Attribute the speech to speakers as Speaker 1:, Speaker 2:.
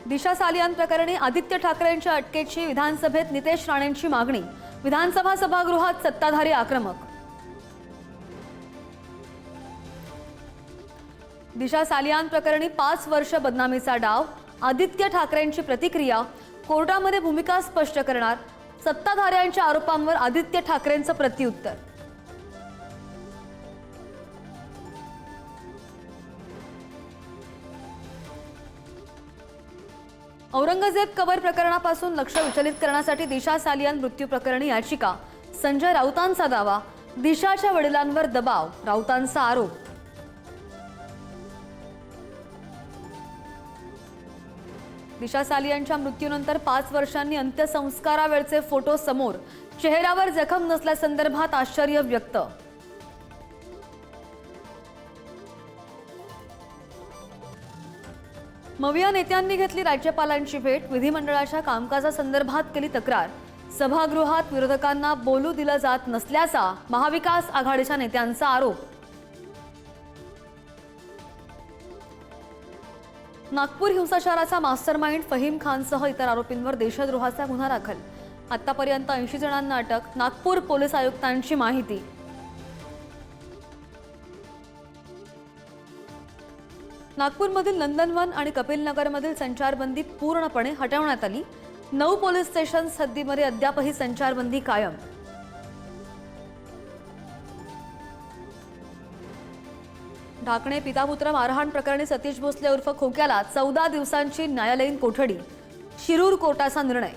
Speaker 1: दिशा सालियान प्रकरणी आदित्य ठाकरेंच्या अटकेची विधानसभेत नितेश राणेंची मागणी। विधानसभा सभागृहात सत्ताधारी आक्रमक। दिशा सालियान प्रकरणी 5 वर्ष बदनामीचा डाव। आदित्य ठाकरेंची प्रतिक्रिया। कोर्टामध्ये भूमिका स्पष्ट करणार। सत्ताधाऱ्यांच्या आरोपांवर आदित्य ठाकरेंचं प्रत्युत्तर। औरंगजेब कबर प्रकरणापासून लक्ष विचलित करण्यासाठी दिशा सालियान मृत्यू प्रकरणी याचिका। संजय राऊतांचा दावा। दिशाच्या वडिलांवर दबाव, राऊतांचा आरोप। दिशा सालियानच्या मृत्यूनंतर 5 वर्षांनी अंत्यसंस्कारावेळचे फोटो समोर। चेहऱ्यावर जखम नसल्यासंदर्भात आश्चर्य व्यक्त। मविया नेत्यांनी घेतली राज्यपालांची भेट। विधिमंडळाच्या कामकाजासंदर्भात केली तक्रार। सभागृहात विरोधकांना बोलू दिलं जात नसल्याचा महाविकास आघाडीच्या नेत्यांचा आरोप। नागपूर हिंसाचाराचा मास्टरमाइंड फहीम खानसह इतर आरोपींवर देशद्रोहाचा गुन्हा दाखल। आतापर्यंत 80 जणांना अटक। नागपूर पोलीस आयुक्तांची माहिती। नागपूरमधील नंदनवन आणि कपिलनगरमधील संचारबंदी पूर्णपणे हटवण्यात आली। 9 पोलीस स्टेशन्स हद्दीमध्ये अद्यापही संचारबंदी कायम। ढाकणे पितापुत्र मारहाण प्रकरणी सतीश भोसले उर्फ खोक्याला 14 दिवसांची न्यायालयीन कोठडी। शिरूर कोर्टाचा निर्णय।